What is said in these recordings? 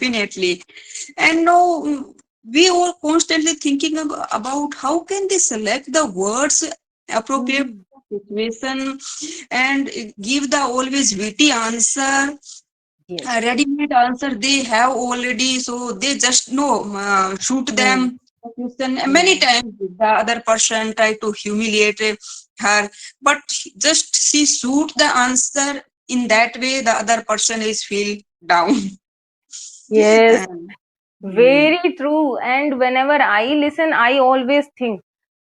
definitely. And no, we are constantly thinking about how can they select the words appropriate Hmm. for the situation and give the always witty answer, Yes. a ready-made answer they have already, so they just know shoot them Hmm. a question. Many Hmm. times the other person try to humiliate her, but just she shoot the answer in that way the other person is feel down. Yes, Um, hmm, very true. And whenever I listen, I always think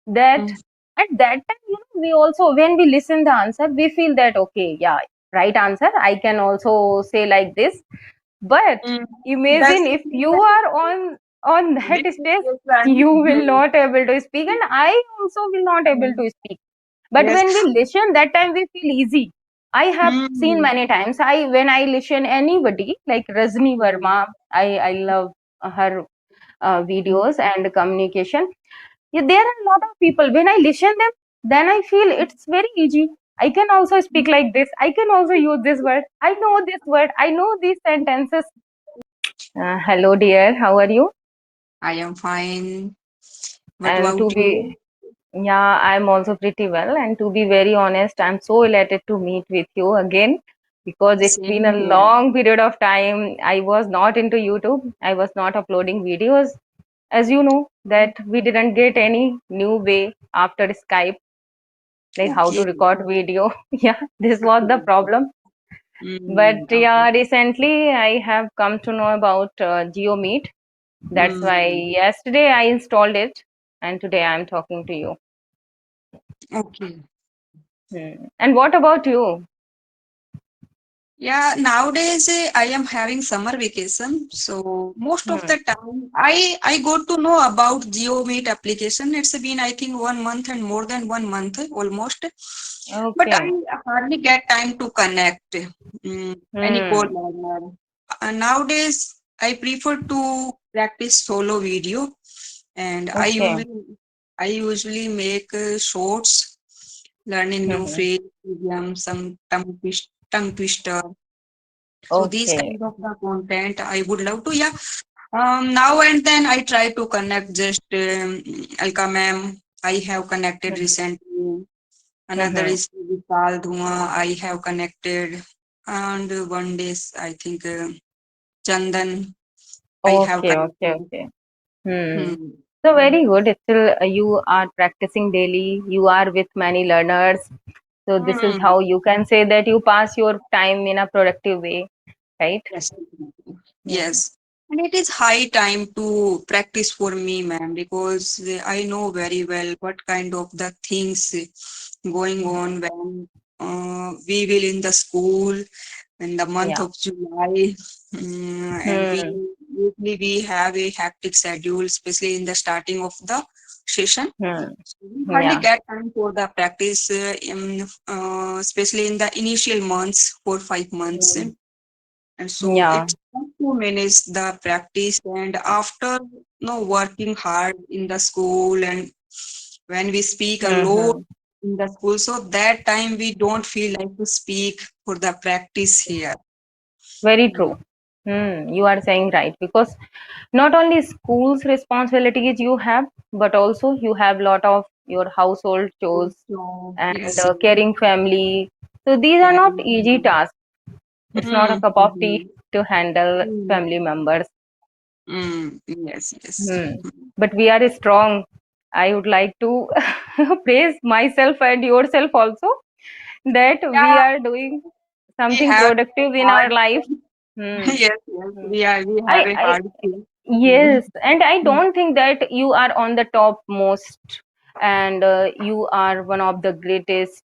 that hmm, at that time, we also, when we listen the answer, we feel that, okay, yeah, right answer. I can also say like this. But hmm. That's imagine if you are on that this stage, situation. you will Hmm, not able to speak, and I also will not able hmm, to speak. But yes. when we listen, that time we feel easy. I have seen Hmm, many times. When I listen anybody like Rajni hmm, Verma, I love her hmm, videos and communication. Yeah, there are a lot of people. When I listen them, then I feel it's very easy. I can also speak like this. I can also use this word. I know this word. I know these sentences. Hello, dear. How are you? I am fine. What And to about be, you? yeah, I'm also pretty well. And to be very honest, I'm so elated to meet with you again because it's been Same a here. long period of time. I was not into YouTube. I was not uploading videos. As you know, that we didn't get any new way after Skype, like how to Okay. record video. Yeah, this was the problem. But Okay. yeah, recently I have come to know about GeoMeet. That's why Mm, yesterday I installed it, and today I'm talking to you. okay. And what about you? Yeah, nowadays I am having summer vacation, so most of Hmm. the time I got to know about GeoMeet application. It's been I think 1 month and more than 1 month almost, but I Okay. hardly get time to connect any call Hmm. learner. Nowadays I prefer to practice solo video, and Okay. I usually make shorts, learning new Hmm. phrase, idiom, some tongue twister. So these Okay. kind of the content I would love to. Yeah. Now and then I try to connect just Alka ma'am. I have connected Hmm. recently. Another Hmm. is Vipal Dhua. I have connected. And one day I think Chandan. I have Okay. Okay. connected. Okay. Hmm. Hmm. So very good. Still, you are practicing daily. You are with many learners. So this is Hmm. how you can say that you pass your time in a productive way, right? Yes. Hmm. Yes. And it is high time to practice for me, ma'am, because I know very well what kind of the things going Hmm. on when we will in the school in the month Yeah. of July, and we Hmm. usually we have a hectic schedule, especially in the starting of the session. Hmm. So we hardly Yeah. get time for the practice, especially in the initial months, 4 5 months. Hmm. And so Yeah. it's tough to manage the practice. And after working hard in the school, and when we speak a lot Hmm. in the school, so that time we don't feel like to speak for the practice here. Very true. You are saying right because not only schools responsibilities you have, but also you have lot of your household chores So and yes, caring family. So these are not and easy tasks. It's not a cup of tea mhm, to handle mm, family members. yes, yes. Hmm. But we are strong. I would like to praise myself and yourself also that we Yeah, are doing we something have productive in hard. our life. Hmm. Yes, yes, Hmm. we have a I hard thing. Yes, and I don't think that you are on the top most and you are one of the greatest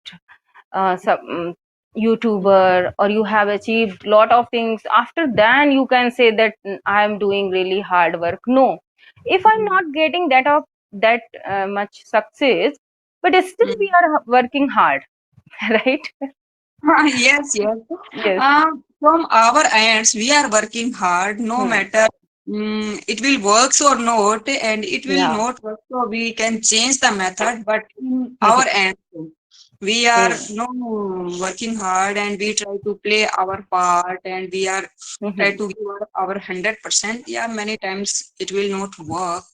YouTuber or you have achieved lot of things. After then you can say that I am doing really hard work. No, if I'm not getting that much success, but still we are working hard, right? Yes, yes. Yes. From our ends, we are working hard, no Hmm. matter it will works or not, and it will Yeah. not work. So we can change the method, but in our end, We are Hmm. working hard and we try to play our part and we are try Hmm. to give our 100%. Yeah, many times it will not work.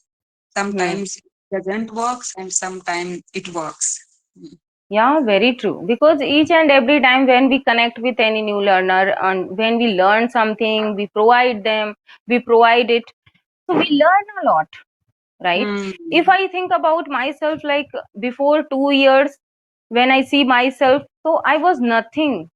Hmm. Sometimes it doesn't work and sometimes it works. Yeah, very true. Because each and every time when we connect with any new learner and when we learn something, we provide them, we provide it. So we learn a lot, right? If Hmm. I think about myself, like before 2 years, when I see myself, so I was nothing.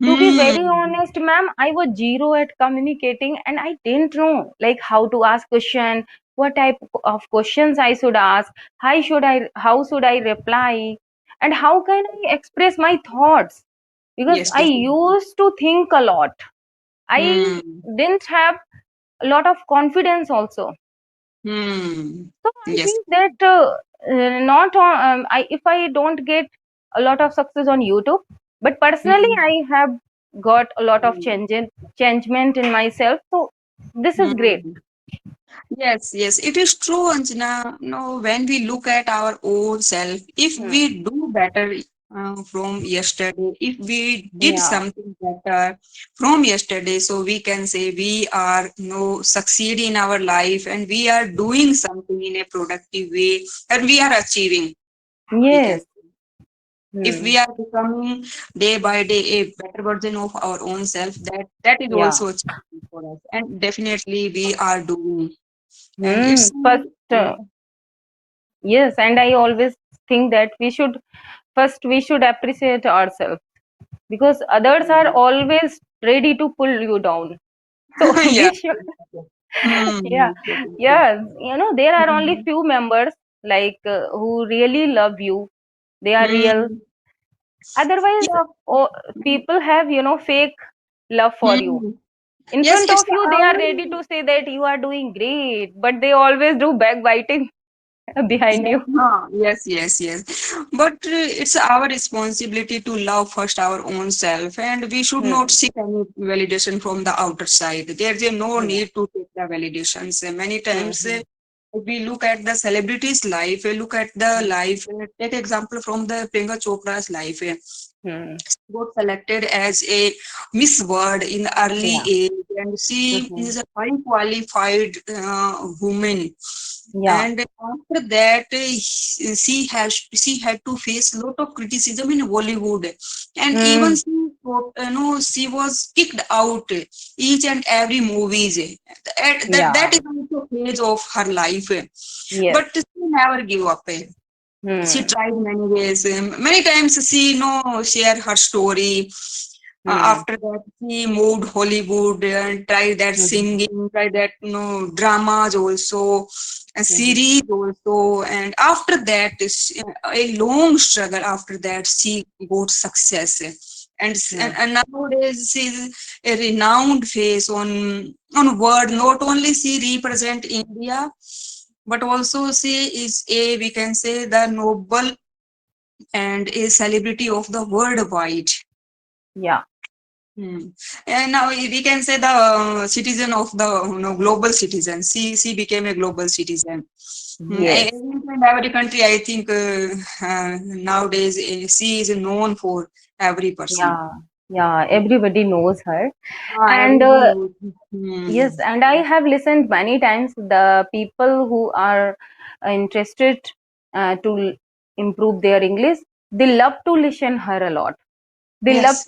To be very Hmm. honest, ma'am, I was zero at communicating and I didn't know like how to ask question, what type of questions I should ask, how should I reply, and how can I express my thoughts? Because Yes, I definitely. used to think a lot. I Hmm. didn't have a lot of confidence also. Hmm. So I Yes. think that not on if I don't get a lot of success on YouTube, but personally Hmm. I have got a lot of Hmm. changement in myself. So this is great. Hmm. Yes, yes, it is true, Anjana. No, when we look at our own self, if Hmm. we do better from yesterday, if we did Yeah. something better from yesterday, so we can say we are succeed in our life and we are doing something in a productive way and we are achieving. We can, Yes. if Hmm. we are becoming day by day a better version of our own self, that is Yeah. also achievement for us, and definitely we are doing. And Hmm. it's First, yes, and I always think that we should appreciate ourselves because others are always ready to pull you down. So yeah. we should. Yeah, Hmm. yeah. There are only Hmm. few members like who really love you. They are real. Hmm. Otherwise, Yeah. oh, people have fake love for you. Hmm. In Yes, front it's of you, they are ready to say that you are doing great, but they always do backbiting behind yes, you. huh, yes, yes, yes. But it's our responsibility to love first our own self, and we should not Hmm. seek any validation from the outer side. There's no Yeah. need to take the validations. Many Hmm. times, if we look at the celebrities' life, look at the Hmm. life, take example from the Priyanka Chopra's life. Hmm. Got selected as a Miss World in early Yeah. age, and she Hmm. is a high qualified woman. Yeah. And after that, she had to face lot of criticism in Bollywood, and even Hmm. she was kicked out each and every movies. That Yeah. is also phase of her life, Yes. but she never give up. She Hmm. tried many ways. Many times she share her story. Hmm. After that, she moved Hollywood and tried that Hmm. singing, tried that dramas also, and Hmm. series also. And after that, a long struggle. After that, she got success. Hmm. And nowadays she's a renowned face on world. Not only she represent India, but also she is a, we can say, the noble and a celebrity of the worldwide. Yeah. Hmm. And now we can say the citizen of the global citizen. She became a global citizen. Yes. In every country, I think nowadays she is known for every person. Yeah. Yeah. Everybody knows her. And Everybody knows. Hmm. yes, and I have listened many times the people who are interested to improve their English, they love to listen her a lot. Yes.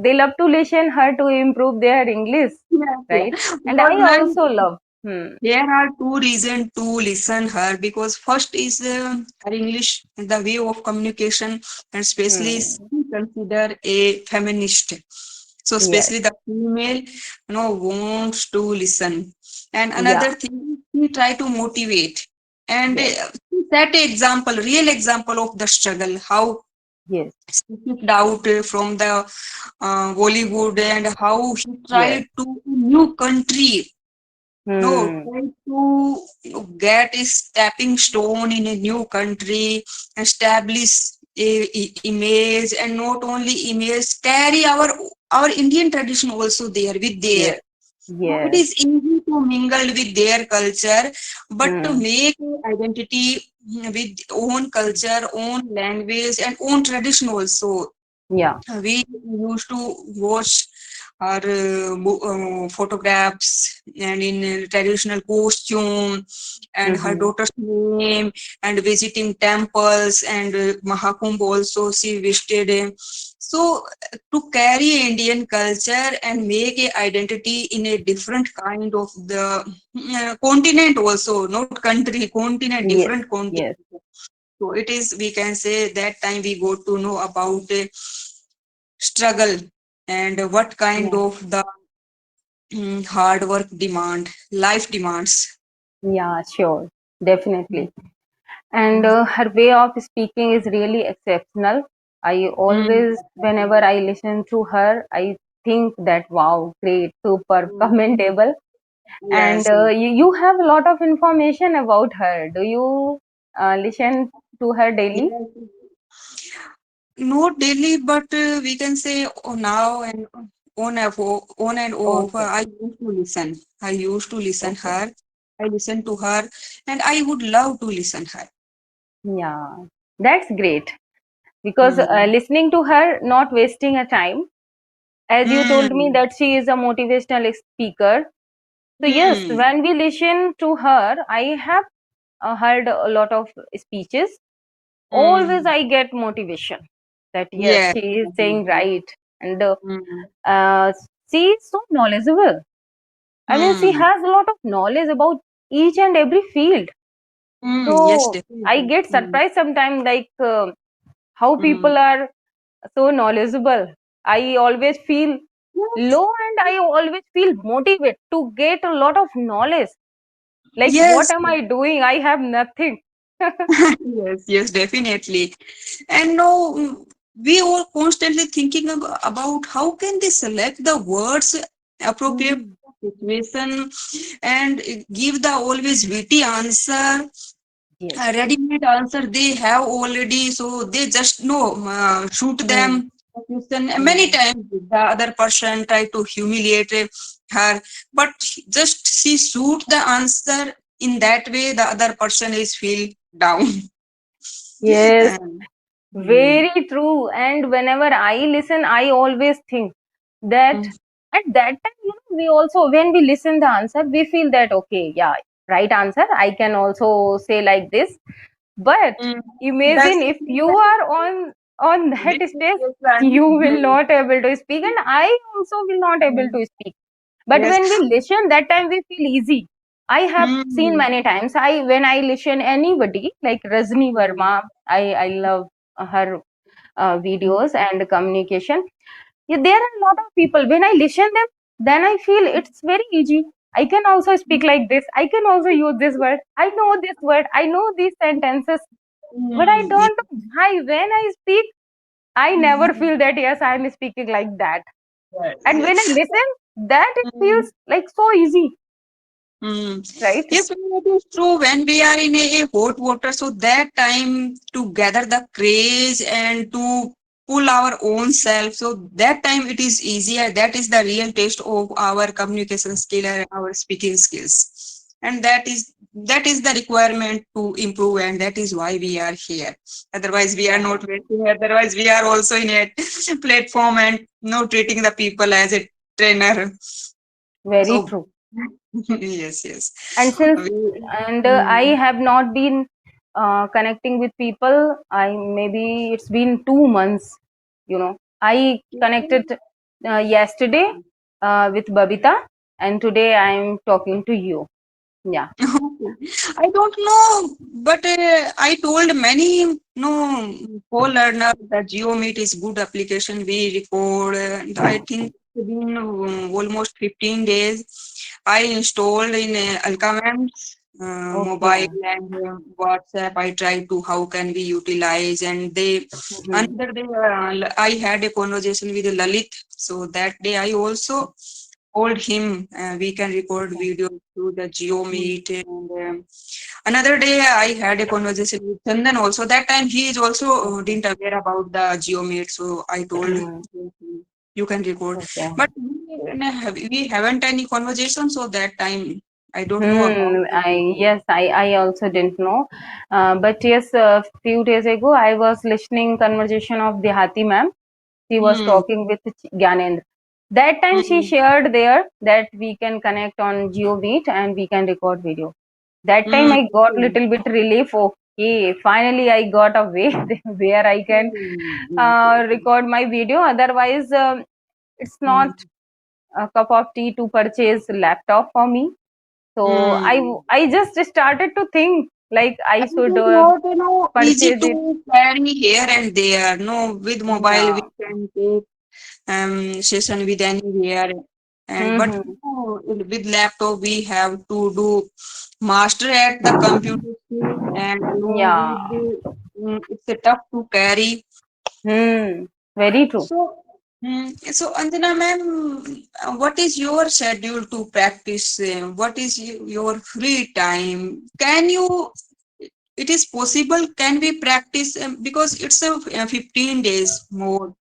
They love to listen her to improve their English, Yes, yeah. right? And Because I man, also love. Hmm. there are two reasons to listen her, because first is her English, the way of communication, and especially Hmm. she consider a feminist. So Yes. especially the female, wants to listen. And Yeah. another thing, she try to motivate and Yes. she set a example, real example of the struggle, how Yes. she kicked out from the Bollywood and how she Yes. tried to new country. No, Hmm. try to get a stepping stone in a new country, establish image, and not only image, carry our Indian tradition also there with there. Yes. So it Yes. is easy to mingle with their culture, but to Hmm. make an identity with own culture, own language, and own tradition also. Yeah. We used to watch our photographs and in traditional costume and her Mm-hmm. daughter's name and visiting temples and Mahakumbh also she visited. So to carry Indian culture and make a identity in a different kind of the continent also, not country, continent, Yes. different continent. Yes. So it is, we can say that time we got to know about a struggle and what kind Yeah. of the hard work demand, life demands. Yeah. Sure. Definitely. Mm. And her way of speaking is really exceptional. I Mm. always, whenever I listen to her, I think that wow, great, super, Mm. commendable. And Yes, yes. you have a lot of information about her. Do you listen to her daily? Yes. Not daily, but we can say now and on and off. Okay, I used to listen. I used to listen okay. her. I listen to her, and I would love to listen her. Yeah, that's great. Because Mm. listening to her, not wasting a time. As you told me Mm. that she is a motivational speaker. So yes, Mm. when we listen to her, I have heard a lot of speeches. Always Mm. I get motivation that yes, Yes. she is saying right. And Mm. uh, she is so knowledgeable. I mean, she Mm. has a lot of knowledge about each and every field. Mm. Yes, So I definitely. get Mm. surprised sometimes, like how Mm. people are so knowledgeable. I always feel Yes. low and I always feel motivated to get a lot of knowledge. Like, what Yes. am I doing? I have nothing. Yes, yes, definitely. And no, we are constantly thinking about how can they select the words appropriate Mhm. situation and give the always witty answer, Yes. ready-made answer they have already, so they just know shoot Hmm. them a question. And many Hmm. times the other person try to humiliate her, but just she shoot the answer in that way the other person is feel down. Yes, Um, mm, very true. And whenever I listen, I always think that mm, at that time, we also, when we listen the answer, we feel that, okay, yeah, right answer. I can also say like this. But mm. That's imagine if you are on that this stage, situation. you will not able to speak, and I also will not able Mm, to speak. But yes. when we listen, that time we feel easy. I have seen Mm, many times. I when I listen anybody like Rajni mm, Verma, I love her mm, videos and communication. Yeah, there are a lot of people. When I listen them, then I feel it's very easy. I can also speak like this. I can also use this word. I know this word. I know these sentences. But I mm, yes. don't know why. When I speak, I never Mm, feel that yes, I am speaking like that. yes, And when I yes. listen, that it Mm. feels like so easy, Mm. right? Yes, it is true. When we are in a hot water, so that time to gather the craze and to pull our own self, so that time it is easier. That is the real test of our communication skill and our speaking skills, and that is the requirement to improve, and that is why we are here. Otherwise, we are Yeah, not waiting. Otherwise, we are also in a platform and not treating the people as a trainer. very So true. yes, yes. And since We, and I mm, have not been connecting with people. I maybe it's been 2 months. I connected yesterday with Babita, and today I am talking to you. Yeah. okay. I don't know, but I told many no co-learner that GeoMeet is good application. We record, and I think it's been almost 15 days. I installed in Alcamam's Okay. mobile and WhatsApp. I tried to how can we utilize, and they Hmm. another day I had a conversation with Lalit. So that day I also told him we can record Okay. video through the Geo Hmm. Meet. And another day I had a conversation with Chandan also. That time he is also Okay. didn't aware about the Geo Meet, so I told him. Hmm. you can record. Okay. But we haven't any conversation, so that time I don't know about the video. I also didn't know. But yes, a few days ago, I was listening conversation of Dehati ma'am. She was Hmm. talking with Gyanendra. That time she Hmm. shared there that we can connect on Geo Meet and we can record video. That time Hmm. I got little bit relief. Okay, finally I got a way where I can Hmm. Yes, yes. record my video. Otherwise, it's not Hmm. a cup of tea to purchase laptop for me. So Hmm. I just started to think like I And it should is not, easy purchase it. to carry here and there. No, with mobile we Yeah. can take session with anywhere. And but Mm-hmm. with laptop we have to do master at the computer skill, and Yeah. with the, it's a tough to carry. Hmm. Very true. So Anjana ma'am, what is your schedule to practice? What is your free time? Can you? It is possible. Can we practice? Because it's a 15 days more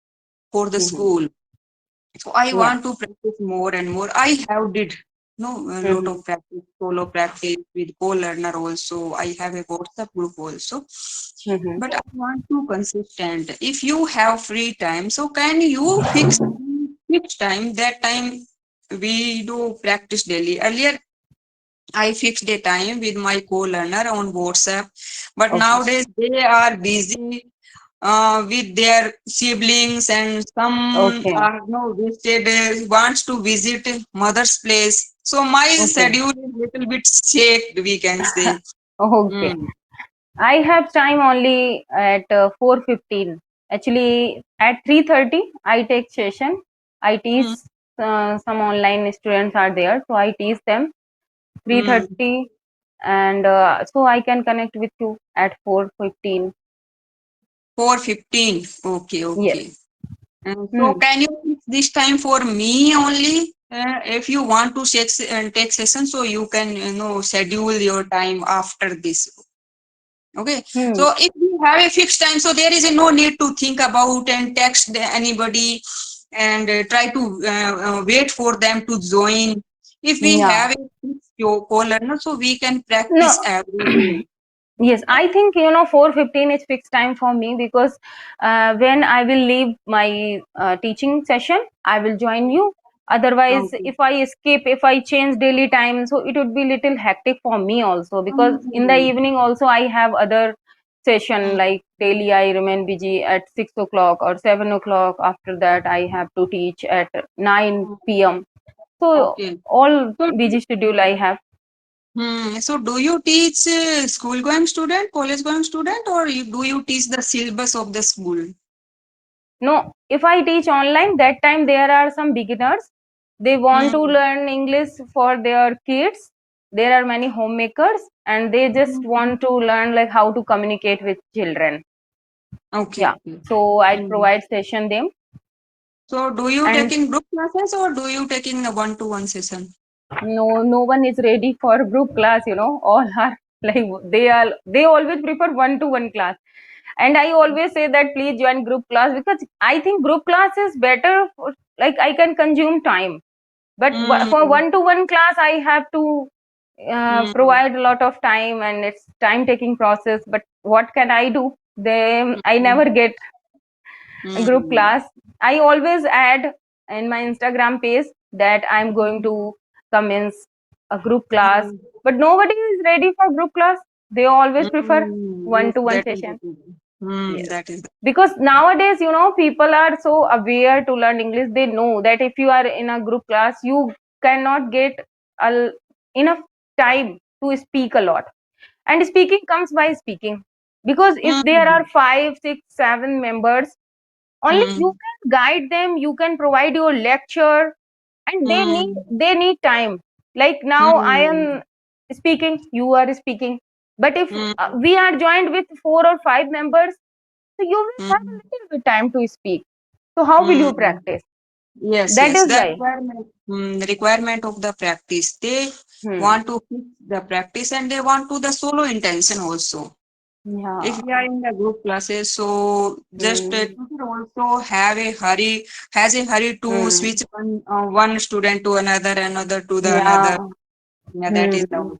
for the Mm-hmm. school. So I Yeah. want to practice more and more. I have did a lot Mm-hmm. of practice, solo practice with co-learner also. I have a WhatsApp group also. Mm-hmm. But I want to consistent. If you have free time, so can you fix time? That time we do practice daily. Earlier I fixed a time with my co-learner on WhatsApp, but Okay. nowadays they are busy with their siblings, and some Okay. are visited wants to visit mother's place. So my Okay. schedule is little bit shaked, we can say. Okay. Mm. I have time only at 4:15. Actually, at 3:30, I take session. I teach Mm. some online students are there, so I teach them Mm. 3:30, and so I can connect with you at 4:15. 4:15. Okay, Yes. okay. So Hmm. can you fix this time for me only? If you want to take session, so you can schedule your time after this. Okay. Hmm. So if we have a fixed time, so there is no need to think about and text anybody and try to wait for them to join. If we Yeah. have a fixed caller, no, so we can practice No. every day. Yes, I think 4:15 is fixed time for me because when I will leave my teaching session, I will join you. Otherwise, Okay. if I skip, if I change daily time, so it would be little hectic for me also because in the Mm, evening also I have other session mm, like daily I remain busy at 6 o'clock or 7 o'clock. After that, I have to teach at 9 p.m. So okay. all So, busy schedule I have. so do you teach school going student, college going student, or do you teach the syllabus of the school? No, if I teach online, that time there are some beginners. They want to Mm, learn English for their kids. There are many homemakers and they just mm, want to learn like how to communicate with children. okay, Yeah. okay. So I Mm. provide session them. So do you And taking group classes or do you taking a one-to-one session? no one is ready for group class, all are like they always prefer one to one class. And I always say that please join group class because I think group class is better for, like I can consume time. But for Mm, one to one class I have to mm, provide a lot of time and it's time taking process. But what can I do? I mm, never get a group mm, class. I always add in my Instagram page that I'm going mm, to commence a group class, mm, but nobody is ready for group class. They always prefer one Yes, to one that is session. the thing. Yes, That is the because nowadays people are so aware to learn English. They know that if you are in a group class you cannot get a, enough time to speak a lot, and speaking comes by speaking. Because if there are mm, 5 6 7 members, only you mm, can guide them, you can provide your lecture, and mm, they need time. Like now I am mm, speaking, you are speaking, but if mm, we are joined with 4 or 5 members, so you will have a mm, little bit time to speak. So how will you mm. practice? Yes, That yes. is The why. requirement of the practice. They Hmm. want to fix the practice and they want to the solo intention also. If Yeah. we are in the group classes, so just Hmm. teacher also have a hurry, has a hurry to Hmm. switch one student to another, another to the another. Yeah. Yeah, that is the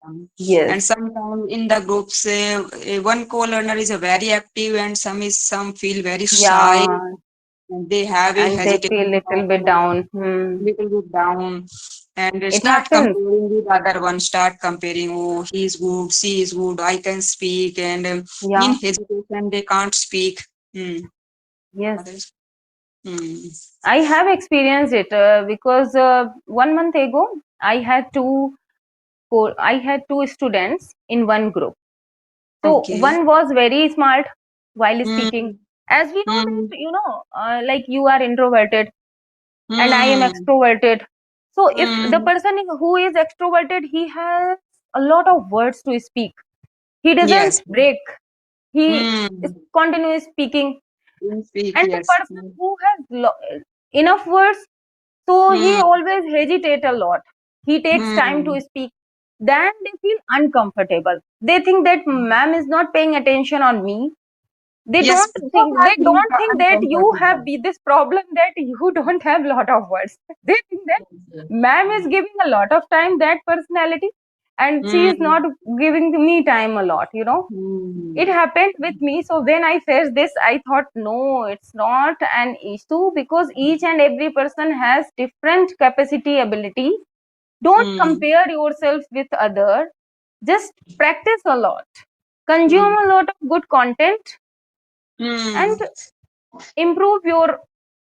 Hmm. and Yes. sometimes in the groups, one co-learner is a very active and some feel very shy Yeah. and they have a And they feel hesitation little of bit down. Hmm. little bit down and It start happens. comparing with other one, start comparing, oh, he is good, she is good, I can speak, and in Yeah. hesitation they can't speak. Hmm. Yes. Others. Hmm. I have experienced it because 1 month ago I had two students in one group. So Okay. one was very smart while speaking. Hmm. As we know Hmm. that, like you are introverted and I am Hmm. extroverted. So if the Hmm. person who is extroverted, he has a lot of words to speak. He doesn't Yes. break. He is Hmm. continuous speaking. In speak, And the yes. person who has enough words, so he Hmm. always hesitate a lot. He takes time Hmm. to speak. Then they feel uncomfortable. They think that ma'am is not paying attention on me. They Yes, don't both think are they feeling don't think that you have uncomfortable. this problem that you don't have lot of words. They think that Yes, yes. ma'am is giving a lot of time that personality, and she is Hmm. not giving me time a lot. Hmm. It happened with me. So when I faced this, I thought, no, it's not an issue because each and every person has different capacity, ability. Don't Hmm. compare yourself with other. Just practice a lot, consume Hmm. a lot of good content, Hmm. and improve your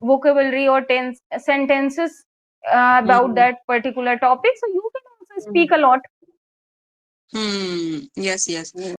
vocabulary or tense sentences about Hmm. that particular topic, so you can also Hmm. speak a lot. Hmm. Yes, yes.